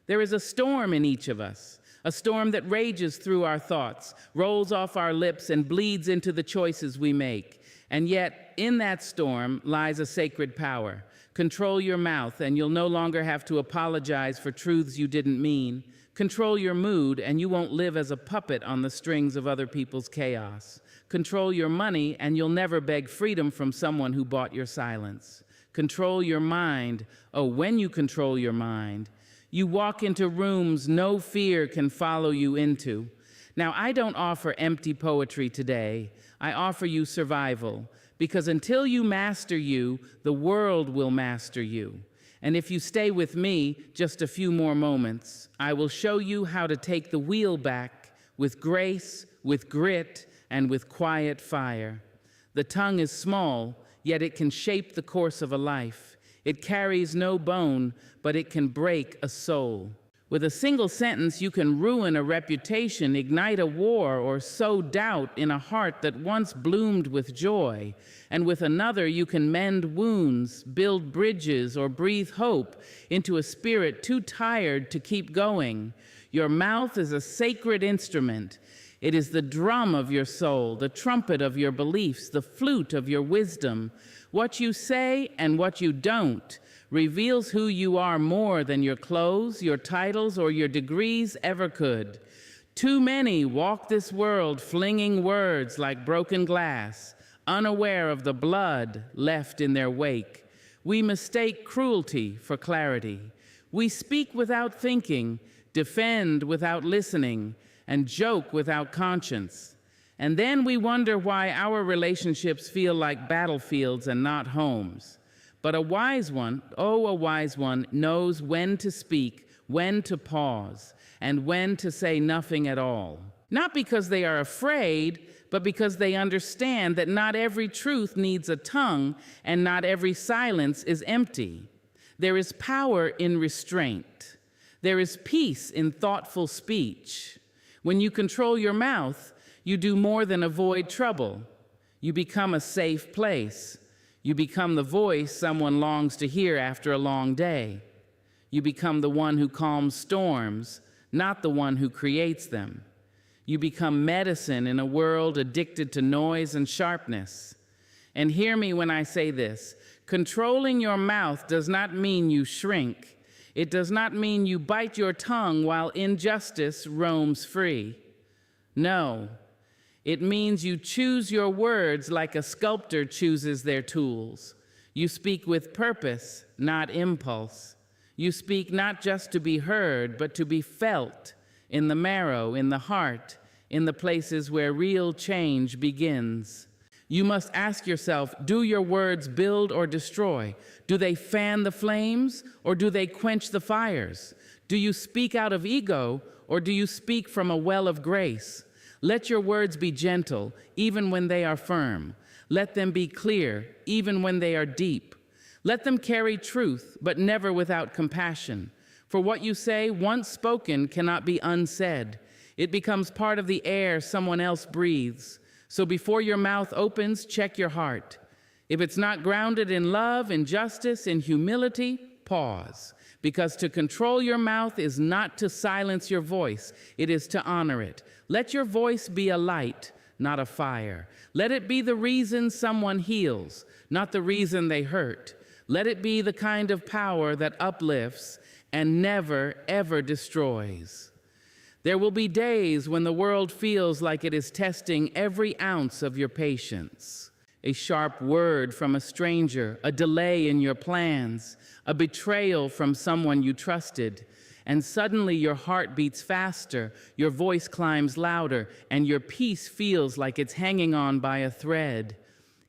There is a storm in each of us, a storm that rages through our thoughts, rolls off our lips, and bleeds into the choices we make. And yet, in that storm lies a sacred power. Control your mouth, and you'll no longer have to apologize for truths you didn't mean. Control your mood, and you won't live as a puppet on the strings of other people's chaos. Control your money, and you'll never beg freedom from someone who bought your silence. Control your mind. Oh, when you control your mind, you walk into rooms no fear can follow you into. Now, I don't offer empty poetry today. I offer you survival, because until you master you, the world will master you. And if you stay with me just a few more moments, I will show you how to take the wheel back with grace, with grit, and with quiet fire. The tongue is small, yet it can shape the course of a life. It carries no bone, but it can break a soul. With a single sentence, you can ruin a reputation, ignite a war, or sow doubt in a heart that once bloomed with joy. And with another, you can mend wounds, build bridges, or breathe hope into a spirit too tired to keep going. Your mouth is a sacred instrument. It is the drum of your soul, the trumpet of your beliefs, the flute of your wisdom. What you say and what you don't reveals who you are more than your clothes, your titles, or your degrees ever could. Too many walk this world flinging words like broken glass, unaware of the blood left in their wake. We mistake cruelty for clarity. We speak without thinking, defend without listening, and joke without conscience. And then we wonder why our relationships feel like battlefields and not homes. But a wise one, a wise one, knows when to speak, when to pause, and when to say nothing at all. Not because they are afraid, but because they understand that not every truth needs a tongue, and not every silence is empty. There is power in restraint. There is peace in thoughtful speech. When you control your mouth, you do more than avoid trouble. You become a safe place. You become the voice someone longs to hear after a long day. You become the one who calms storms, not the one who creates them. You become medicine in a world addicted to noise and sharpness. And hear me when I say this. Controlling your mouth does not mean you shrink. It does not mean you bite your tongue while injustice roams free. No. It means you choose your words like a sculptor chooses their tools. You speak with purpose, not impulse. You speak not just to be heard, but to be felt in the marrow, in the heart, in the places where real change begins. You must ask yourself, do your words build or destroy? Do they fan the flames, or do they quench the fires? Do you speak out of ego, or do you speak from a well of grace? Let your words be gentle, even when they are firm. Let them be clear, even when they are deep. Let them carry truth, but never without compassion. For what you say, once spoken, cannot be unsaid. It becomes part of the air someone else breathes. So before your mouth opens, check your heart. If it's not grounded in love, in justice, in humility, pause. Because to control your mouth is not to silence your voice, it is to honor it. Let your voice be a light, not a fire. Let it be the reason someone heals, not the reason they hurt. Let it be the kind of power that uplifts and never, ever destroys. There will be days when the world feels like it is testing every ounce of your patience. A sharp word from a stranger, a delay in your plans, a betrayal from someone you trusted, and suddenly your heart beats faster, your voice climbs louder, and your peace feels like it's hanging on by a thread.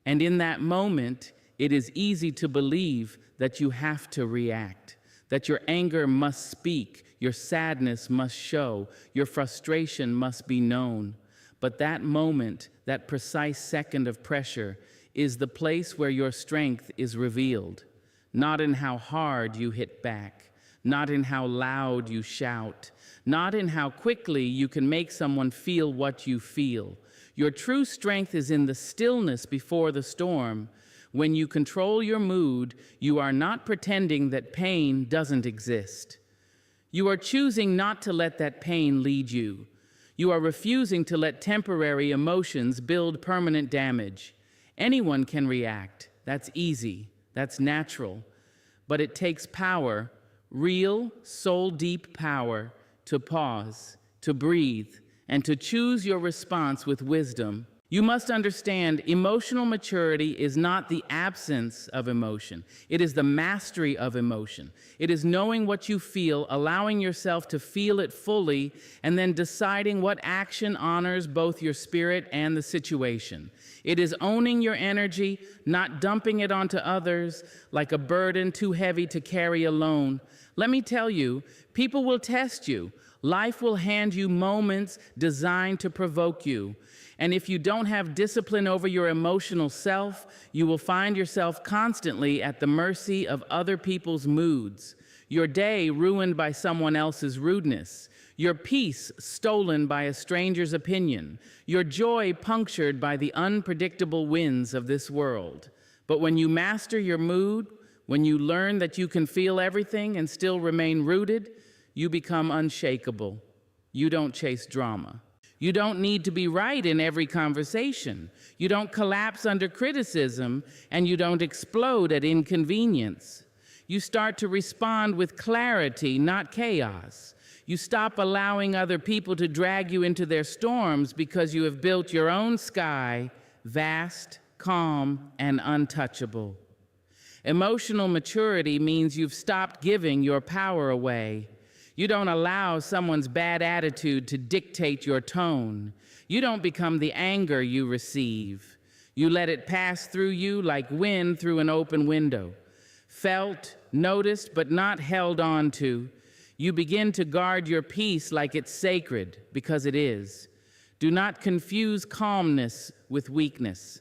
And in that moment, it is easy to believe that you have to react, that your anger must speak, your sadness must show, your frustration must be known. But that moment, that precise second of pressure, is the place where your strength is revealed, not in how hard you hit back, not in how loud you shout, not in how quickly you can make someone feel what you feel. Your true strength is in the stillness before the storm. When you control your mood, you are not pretending that pain doesn't exist. You are choosing not to let that pain lead you. You are refusing to let temporary emotions build permanent damage. Anyone can react. That's easy. That's natural. But it takes power, real, soul-deep power, to pause, to breathe, and to choose your response with wisdom. You must understand, emotional maturity is not the absence of emotion. It is the mastery of emotion. It is knowing what you feel, allowing yourself to feel it fully, and then deciding what action honors both your spirit and the situation. It is owning your energy, not dumping it onto others like a burden too heavy to carry alone. Let me tell you, people will test you. Life will hand you moments designed to provoke you. And if you don't have discipline over your emotional self, you will find yourself constantly at the mercy of other people's moods. Your day ruined by someone else's rudeness. Your peace stolen by a stranger's opinion. Your joy punctured by the unpredictable winds of this world. But when you master your mood, when you learn that you can feel everything and still remain rooted, you become unshakable. You don't chase drama. You don't need to be right in every conversation. You don't collapse under criticism, and you don't explode at inconvenience. You start to respond with clarity, not chaos. You stop allowing other people to drag you into their storms because you have built your own sky, vast, calm, and untouchable. Emotional maturity means you've stopped giving your power away. You don't allow someone's bad attitude to dictate your tone. You don't become the anger you receive. You let it pass through you like wind through an open window. Felt, noticed, but not held on to. You begin to guard your peace like it's sacred, because it is. Do not confuse calmness with weakness.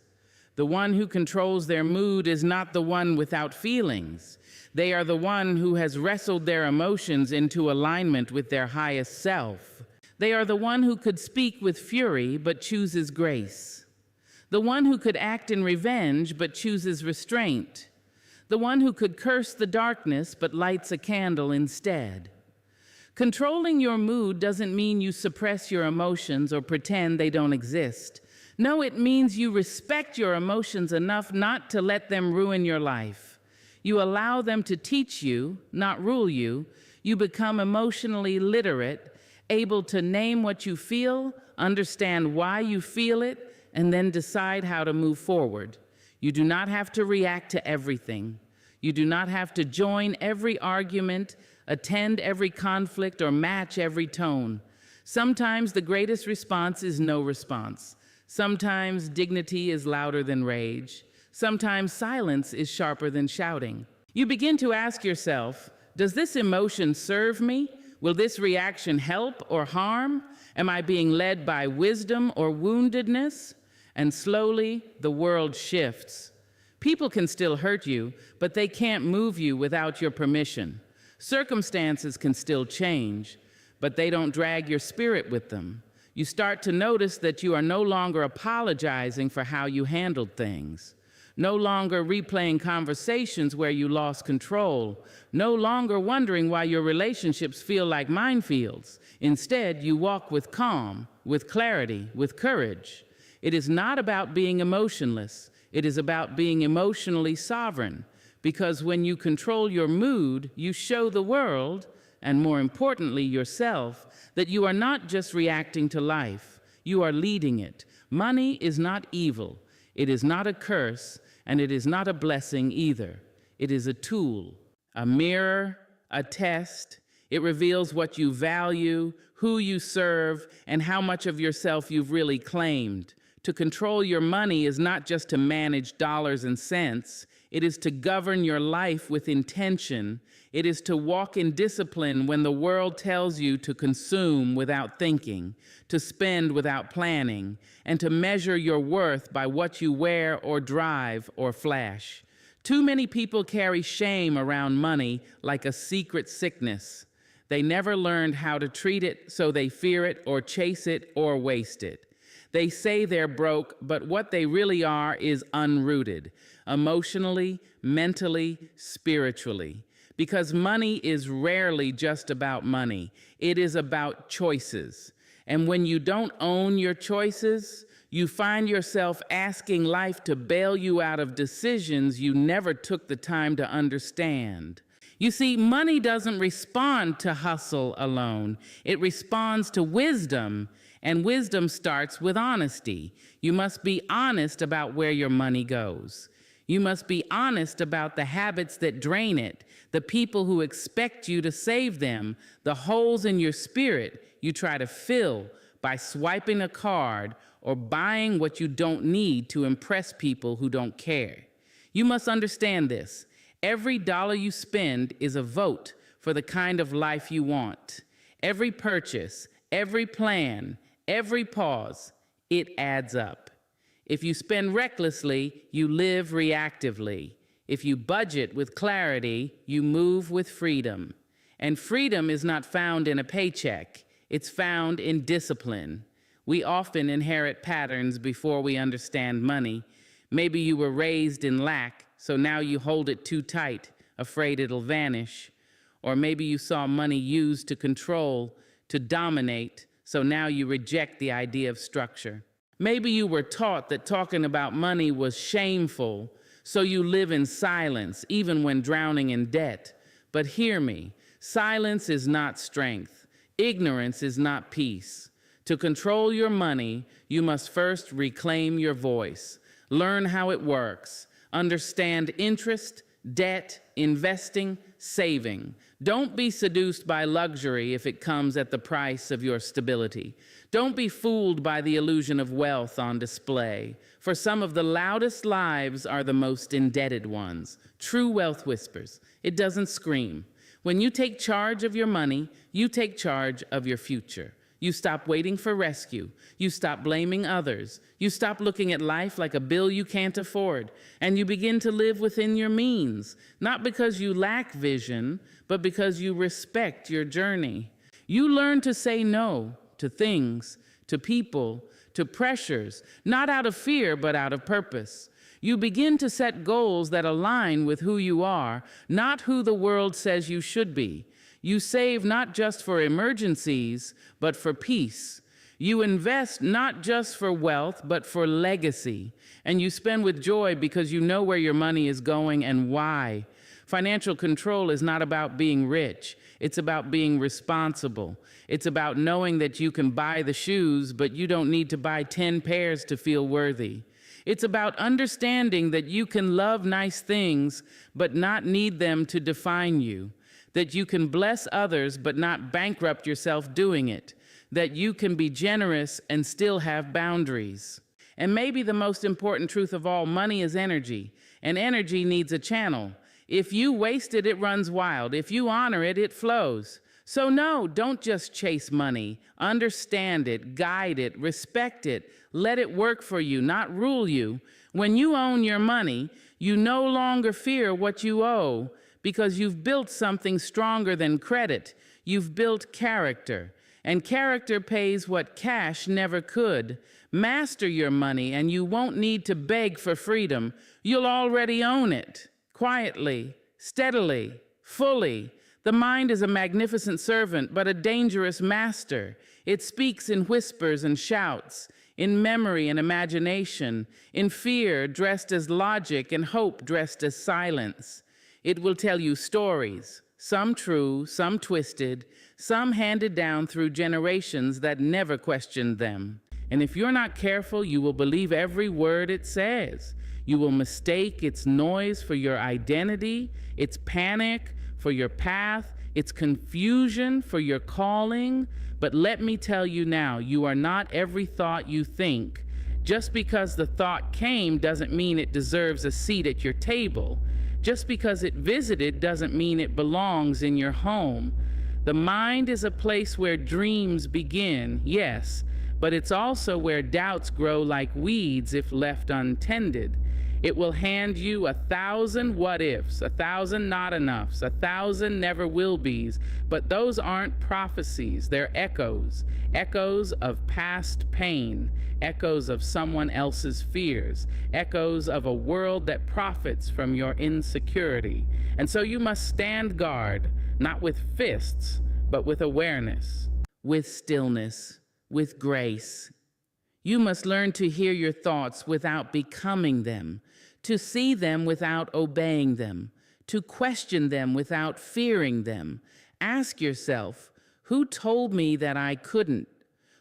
The one who controls their mood is not the one without feelings. They are the one who has wrestled their emotions into alignment with their highest self. They are the one who could speak with fury but chooses grace. The one who could act in revenge but chooses restraint. The one who could curse the darkness but lights a candle instead. Controlling your mood doesn't mean you suppress your emotions or pretend they don't exist. No, it means you respect your emotions enough not to let them ruin your life. You allow them to teach you, not rule you. You become emotionally literate, able to name what you feel, understand why you feel it, and then decide how to move forward. You do not have to react to everything. You do not have to join every argument, attend every conflict, or match every tone. Sometimes the greatest response is no response. Sometimes dignity is louder than rage. Sometimes silence is sharper than shouting. You begin to ask yourself, does this emotion serve me? Will this reaction help or harm? Am I being led by wisdom or woundedness? And slowly, the world shifts. People can still hurt you, but they can't move you without your permission. Circumstances can still change, but they don't drag your spirit with them. You start to notice that you are no longer apologizing for how you handled things. No longer replaying conversations where you lost control. No longer wondering why your relationships feel like minefields. Instead, you walk with calm, with clarity, with courage. It is not about being emotionless. It is about being emotionally sovereign. Because when you control your mood, you show the world, and more importantly, yourself, that you are not just reacting to life. You are leading it. Money is not evil. It is not a curse. And it is not a blessing either. It is a tool, a mirror, a test. It reveals what you value, who you serve, and how much of yourself you've really claimed. To control your money is not just to manage dollars and cents. It is to govern your life with intention. It is to walk in discipline when the world tells you to consume without thinking, to spend without planning, and to measure your worth by what you wear or drive or flash. Too many people carry shame around money like a secret sickness. They never learned how to treat it, so they fear it or chase it or waste it. They say they're broke, but what they really are is unrooted, emotionally, mentally, spiritually. because money is rarely just about money. It is about choices. And when you don't own your choices, you find yourself asking life to bail you out of decisions you never took the time to understand. You see, money doesn't respond to hustle alone. It responds to wisdom, and wisdom starts with honesty. You must be honest about where your money goes. You must be honest about the habits that drain it, the people who expect you to save them, the holes in your spirit you try to fill by swiping a card or buying what you don't need to impress people who don't care. You must understand this. Every dollar you spend is a vote for the kind of life you want. Every purchase, every plan, every pause, it adds up. If you spend recklessly, you live reactively. If you budget with clarity, you move with freedom. And freedom is not found in a paycheck. It's found in discipline. We often inherit patterns before we understand money. Maybe you were raised in lack, so now you hold it too tight, afraid it'll vanish. Or maybe you saw money used to control, to dominate, so now you reject the idea of structure. Maybe you were taught that talking about money was shameful, so you live in silence, even when drowning in debt. But hear me, silence is not strength. Ignorance is not peace. To control your money, you must first reclaim your voice. Learn how it works. Understand interest, debt, investing, saving. Don't be seduced by luxury if it comes at the price of your stability. Don't be fooled by the illusion of wealth on display. For some of the loudest lives are the most indebted ones. True wealth whispers. It doesn't scream. When you take charge of your money, you take charge of your future. You stop waiting for rescue. You stop blaming others. You stop looking at life like a bill you can't afford. And you begin to live within your means, not because you lack vision, but because you respect your journey. You learn to say no to things, to people, to pressures, not out of fear, but out of purpose. You begin to set goals that align with who you are, not who the world says you should be. You save not just for emergencies, but for peace. You invest not just for wealth, but for legacy. And you spend with joy because you know where your money is going and why. Financial control is not about being rich. It's about being responsible. It's about knowing that you can buy the shoes, but you don't need to buy 10 pairs to feel worthy. It's about understanding that you can love nice things, but not need them to define you. That you can bless others, but not bankrupt yourself doing it. That you can be generous and still have boundaries. And maybe the most important truth of all, money is energy, and energy needs a channel. If you waste it, it runs wild. If you honor it, it flows. So no, don't just chase money. Understand it, guide it, respect it. Let it work for you, not rule you. When you own your money, you no longer fear what you owe because you've built something stronger than credit. You've built character, and character pays what cash never could. Master your money, and you won't need to beg for freedom. You'll already own it. Quietly, steadily, fully. The mind is a magnificent servant, but a dangerous master. It speaks in whispers and shouts, in memory and imagination, in fear dressed as logic and hope dressed as silence. It will tell you stories, some true, some twisted, some handed down through generations that never questioned them. And if you're not careful, you will believe every word it says. You will mistake its noise for your identity, its panic for your path, its confusion for your calling. But let me tell you now, you are not every thought you think. Just because the thought came doesn't mean it deserves a seat at your table. Just because it visited doesn't mean it belongs in your home. The mind is a place where dreams begin, yes, but it's also where doubts grow like weeds if left untended. It will hand you 1,000 what ifs, 1,000 not enoughs, 1,000 never will be's, but those aren't prophecies, they're echoes, echoes of past pain, echoes of someone else's fears, echoes of a world that profits from your insecurity. And so you must stand guard, not with fists, but with awareness, with stillness, with grace. You must learn to hear your thoughts without becoming them, to see them without obeying them, to question them without fearing them. Ask yourself, who told me that I couldn't?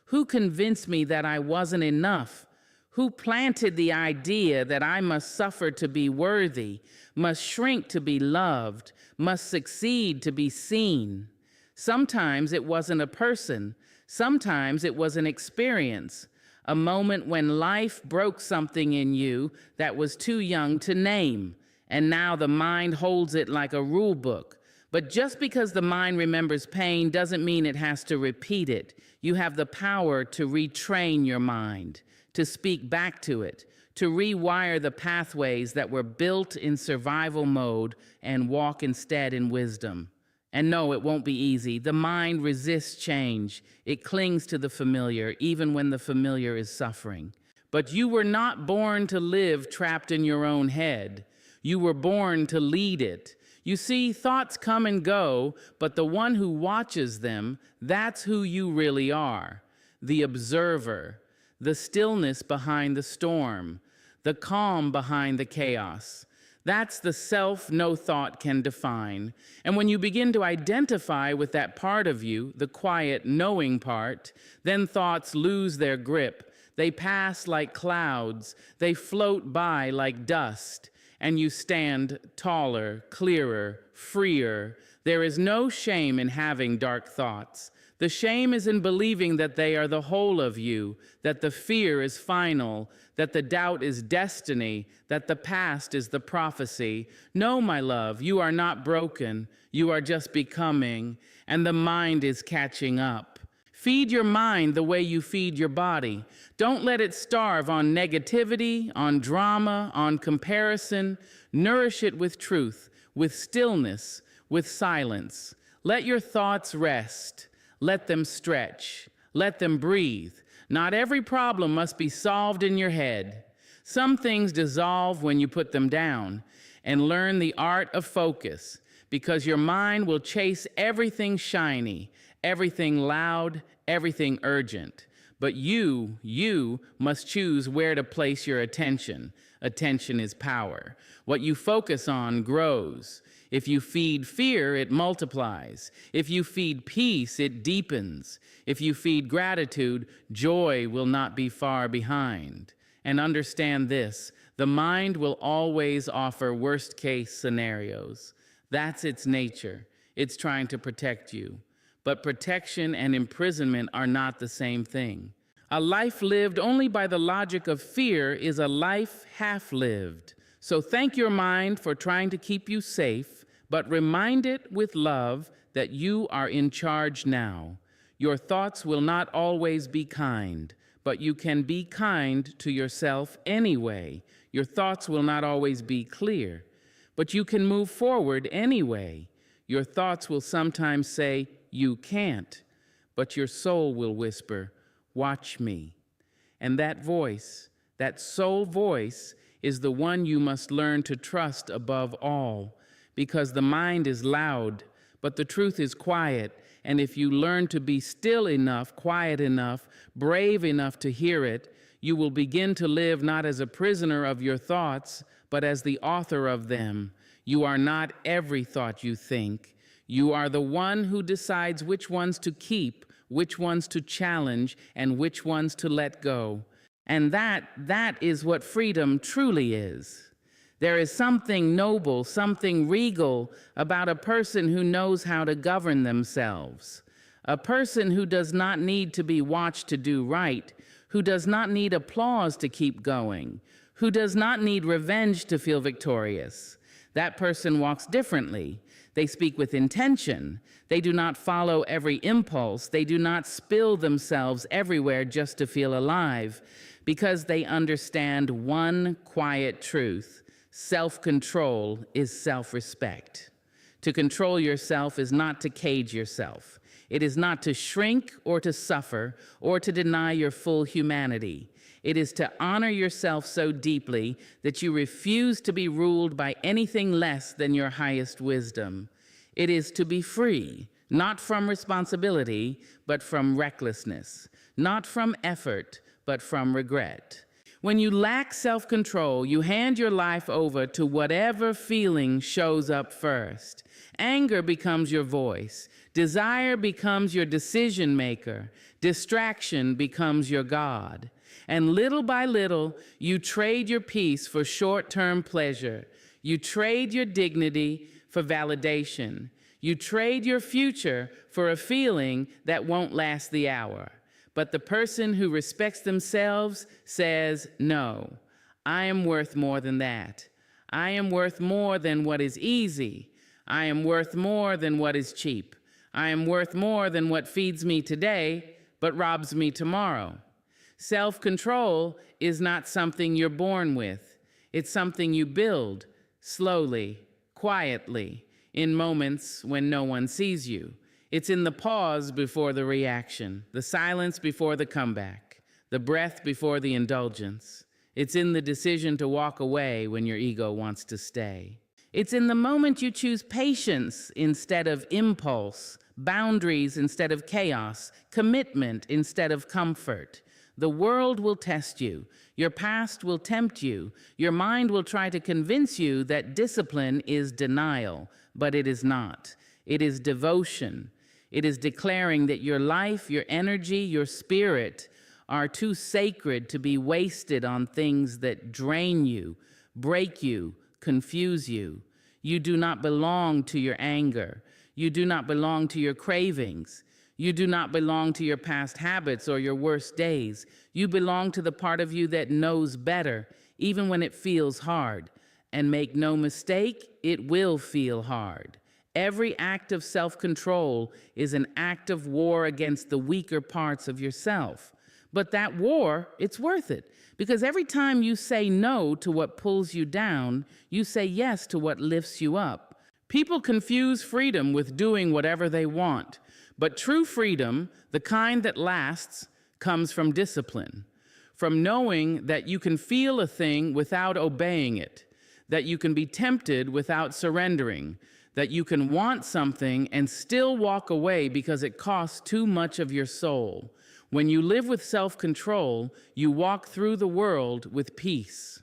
Who convinced me that I wasn't enough? Who planted the idea that I must suffer to be worthy, must shrink to be loved, must succeed to be seen? Sometimes it wasn't a person. Sometimes it was an experience. A moment when life broke something in you that was too young to name, and now the mind holds it like a rule book. But just because the mind remembers pain doesn't mean it has to repeat it. You have the power to retrain your mind, to speak back to it, to rewire the pathways that were built in survival mode and walk instead in wisdom. And no, it won't be easy. The mind resists change. It clings to the familiar, even when the familiar is suffering. But you were not born to live trapped in your own head. You were born to lead it. You see, thoughts come and go, but the one who watches them, that's who you really are. The observer, the stillness behind the storm, the calm behind the chaos. That's the self no thought can define. And when you begin to identify with that part of you, the quiet, knowing part, then thoughts lose their grip. They pass like clouds. They float by like dust. And you stand taller, clearer, freer. There is no shame in having dark thoughts. The shame is in believing that they are the whole of you, that the fear is final, that the doubt is destiny, that the past is the prophecy. No, my love, you are not broken. You are just becoming, and the mind is catching up. Feed your mind the way you feed your body. Don't let it starve on negativity, on drama, on comparison. Nourish it with truth, with stillness, with silence. Let your thoughts rest. Let them stretch. Let them breathe. Not every problem must be solved in your head. Some things dissolve when you put them down, and learn the art of focus, because your mind will chase everything shiny, everything loud, everything urgent. But you must choose where to place your attention. Attention is power. What you focus on grows. If you feed fear, it multiplies. If you feed peace, it deepens. If you feed gratitude, joy will not be far behind. And understand this, the mind will always offer worst-case scenarios. That's its nature. It's trying to protect you. But protection and imprisonment are not the same thing. A life lived only by the logic of fear is a life half-lived. So thank your mind for trying to keep you safe, but remind it with love that you are in charge now. Your thoughts will not always be kind, but you can be kind to yourself anyway. Your thoughts will not always be clear, but you can move forward anyway. Your thoughts will sometimes say, "You can't," but your soul will whisper, "Watch me." And that voice, that soul voice, is the one you must learn to trust above all, because the mind is loud, but the truth is quiet. And if you learn to be still enough, quiet enough, brave enough to hear it, you will begin to live not as a prisoner of your thoughts, but as the author of them. You are not every thought you think. You are the one who decides which ones to keep, which ones to challenge, and which ones to let go. And that is what freedom truly is. There is something noble, something regal about a person who knows how to govern themselves. A person who does not need to be watched to do right, who does not need applause to keep going, who does not need revenge to feel victorious. That person walks differently. They speak with intention. They do not follow every impulse. They do not spill themselves everywhere just to feel alive, because they understand one quiet truth: self-control is self-respect. To control yourself is not to cage yourself. It is not to shrink or to suffer or to deny your full humanity. It is to honor yourself so deeply that you refuse to be ruled by anything less than your highest wisdom. It is to be free, not from responsibility, but from recklessness, not from effort, but from regret. When you lack self-control, you hand your life over to whatever feeling shows up first. Anger becomes your voice. Desire becomes your decision maker. Distraction becomes your God. And little by little, you trade your peace for short-term pleasure. You trade your dignity for validation. You trade your future for a feeling that won't last the hour. But the person who respects themselves says, no, I am worth more than that. I am worth more than what is easy. I am worth more than what is cheap. I am worth more than what feeds me today, but robs me tomorrow. Self-control is not something you're born with. It's something you build slowly, quietly, in moments when no one sees you. It's in the pause before the reaction, the silence before the comeback, the breath before the indulgence. It's in the decision to walk away when your ego wants to stay. It's in the moment you choose patience instead of impulse, boundaries instead of chaos, commitment instead of comfort. The world will test you. Your past will tempt you. Your mind will try to convince you that discipline is denial, but it is not. It is devotion. It is declaring that your life, your energy, your spirit are too sacred to be wasted on things that drain you, break you, confuse you. You do not belong to your anger. You do not belong to your cravings. You do not belong to your past habits or your worst days. You belong to the part of you that knows better, even when it feels hard. And make no mistake, it will feel hard. Every act of self-control is an act of war against the weaker parts of yourself. But that war, it's worth it, because every time you say no to what pulls you down, you say yes to what lifts you up. People confuse freedom with doing whatever they want, but true freedom, the kind that lasts, comes from discipline, from knowing that you can feel a thing without obeying it, that you can be tempted without surrendering, that you can want something and still walk away because it costs too much of your soul. When you live with self-control, you walk through the world with peace.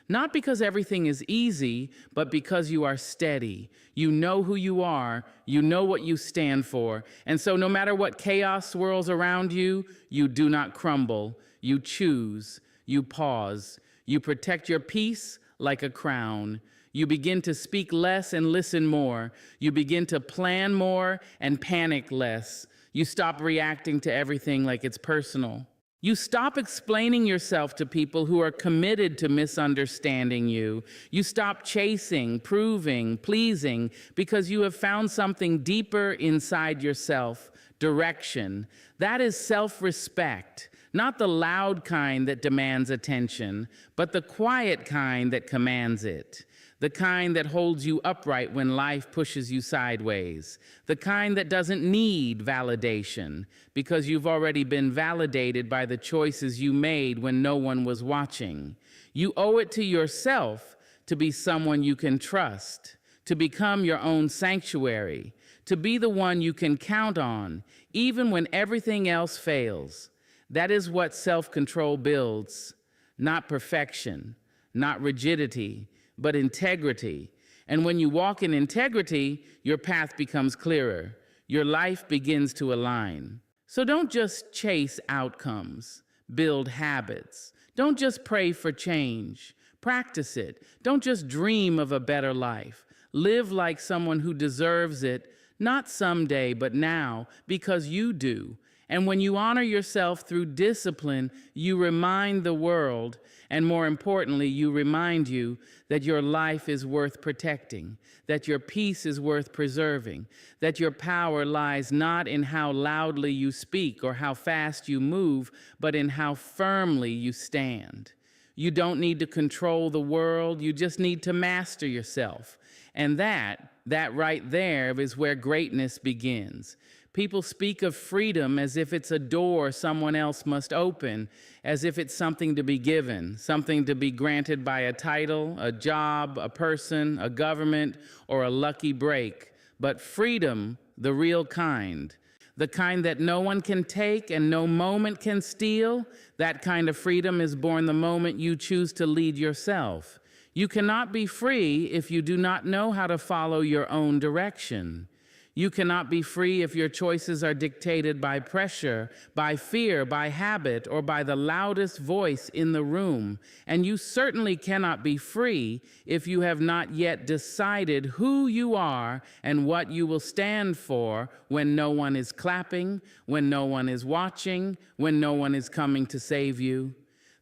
Not because everything is easy, but because you are steady. You know who you are, you know what you stand for, and so no matter what chaos swirls around you, you do not crumble. You choose, you pause, you protect your peace like a crown. You begin to speak less and listen more. You begin to plan more and panic less. You stop reacting to everything like it's personal. You stop explaining yourself to people who are committed to misunderstanding you. You stop chasing, proving, pleasing, because you have found something deeper inside yourself, direction. That is self-respect, not the loud kind that demands attention, but the quiet kind that commands it. The kind that holds you upright when life pushes you sideways. The kind that doesn't need validation because you've already been validated by the choices you made when no one was watching. You owe it to yourself to be someone you can trust, to become your own sanctuary, to be the one you can count on, even when everything else fails. That is what self-control builds, not perfection, not rigidity, but integrity. And when you walk in integrity, your path becomes clearer. Your life begins to align. So don't just chase outcomes, build habits. Don't just pray for change, practice it. Don't just dream of a better life. Live like someone who deserves it, not someday, but now, because you do. And when you honor yourself through discipline, you remind the world, and more importantly, you remind you that your life is worth protecting, that your peace is worth preserving, that your power lies not in how loudly you speak or how fast you move, but in how firmly you stand. You don't need to control the world, you just need to master yourself. And that right there is where greatness begins. People speak of freedom as if it's a door someone else must open, as if it's something to be given, something to be granted by a title, a job, a person, a government, or a lucky break. But freedom, the real kind, the kind that no one can take and no moment can steal, that kind of freedom is born the moment you choose to lead yourself. You cannot be free if you do not know how to follow your own direction. You cannot be free if your choices are dictated by pressure, by fear, by habit, or by the loudest voice in the room. And you certainly cannot be free if you have not yet decided who you are and what you will stand for when no one is clapping, when no one is watching, when no one is coming to save you.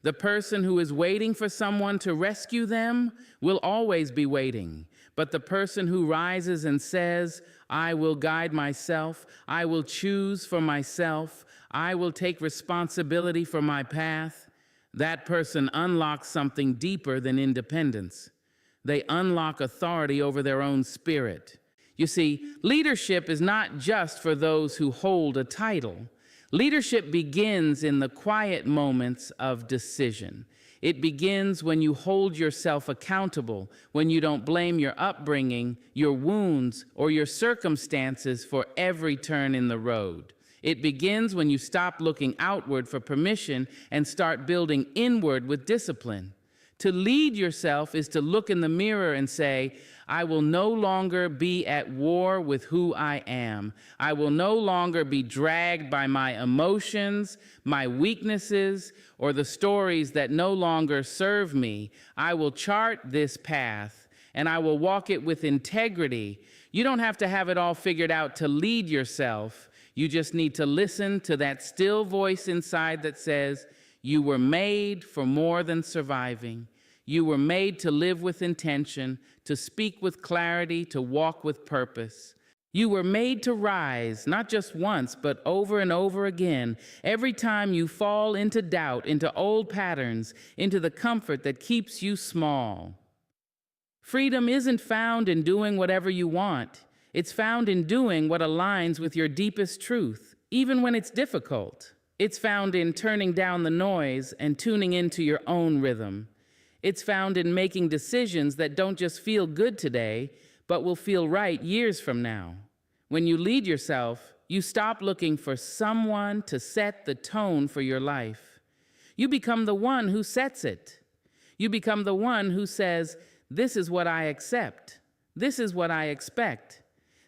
The person who is waiting for someone to rescue them will always be waiting. But the person who rises and says, I will guide myself, I will choose for myself, I will take responsibility for my path, that person unlocks something deeper than independence. They unlock authority over their own spirit. You see, leadership is not just for those who hold a title. Leadership begins in the quiet moments of decision. It begins when you hold yourself accountable, when you don't blame your upbringing, your wounds, or your circumstances for every turn in the road. It begins when you stop looking outward for permission and start building inward with discipline. To lead yourself is to look in the mirror and say, I will no longer be at war with who I am. I will no longer be dragged by my emotions, my weaknesses, or the stories that no longer serve me. I will chart this path, and I will walk it with integrity. You don't have to have it all figured out to lead yourself. You just need to listen to that still voice inside that says, you were made for more than surviving. You were made to live with intention, to speak with clarity, to walk with purpose. You were made to rise, not just once, but over and over again, every time you fall into doubt, into old patterns, into the comfort that keeps you small. Freedom isn't found in doing whatever you want. It's found in doing what aligns with your deepest truth, even when it's difficult. It's found in turning down the noise and tuning into your own rhythm. It's found in making decisions that don't just feel good today, but will feel right years from now. When you lead yourself, you stop looking for someone to set the tone for your life. You become the one who sets it. You become the one who says, this is what I accept. This is what I expect.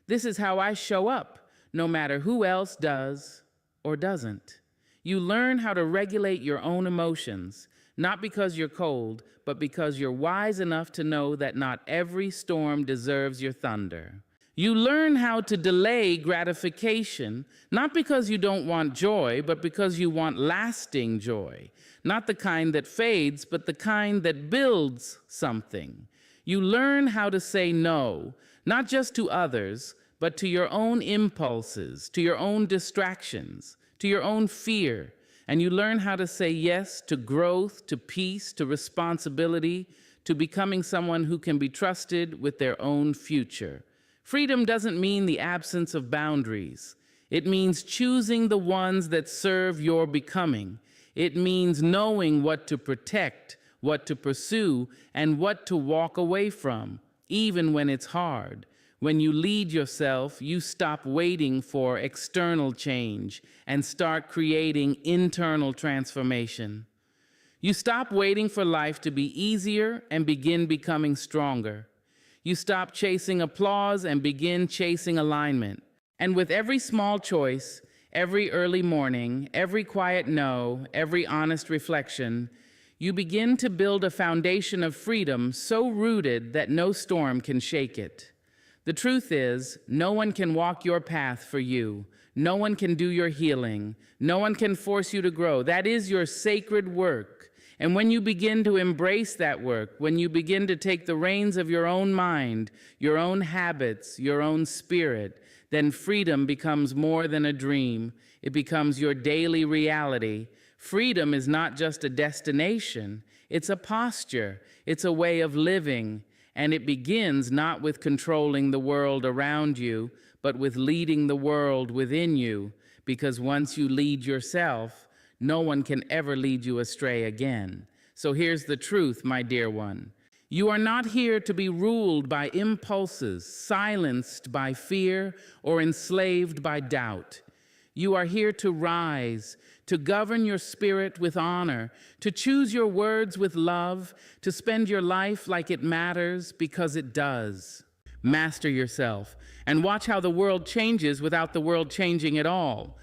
This is how I show up, no matter who else does or doesn't. You learn how to regulate your own emotions, not because you're cold, but because you're wise enough to know that not every storm deserves your thunder. You learn how to delay gratification, not because you don't want joy, but because you want lasting joy. Not the kind that fades, but the kind that builds something. You learn how to say no, not just to others, but to your own impulses, to your own distractions, to your own fear. And you learn how to say yes to growth, to peace, to responsibility, to becoming someone who can be trusted with their own future. Freedom doesn't mean the absence of boundaries. It means choosing the ones that serve your becoming. It means knowing what to protect, what to pursue, and what to walk away from, even when it's hard. When you lead yourself, you stop waiting for external change and start creating internal transformation. You stop waiting for life to be easier and begin becoming stronger. You stop chasing applause and begin chasing alignment. And with every small choice, every early morning, every quiet no, every honest reflection, you begin to build a foundation of freedom so rooted that no storm can shake it. The truth is, no one can walk your path for you. No one can do your healing. No one can force you to grow. That is your sacred work. And when you begin to embrace that work, when you begin to take the reins of your own mind, your own habits, your own spirit, then freedom becomes more than a dream. It becomes your daily reality. Freedom is not just a destination. It's a posture. It's a way of living. And it begins not with controlling the world around you, but with leading the world within you. Because once you lead yourself, no one can ever lead you astray again. So here's the truth, my dear one. You are not here to be ruled by impulses, silenced by fear, or enslaved by doubt. You are here to rise, to govern your spirit with honor, to choose your words with love, to spend your life like it matters because it does. Master yourself and watch how the world changes without the world changing at all.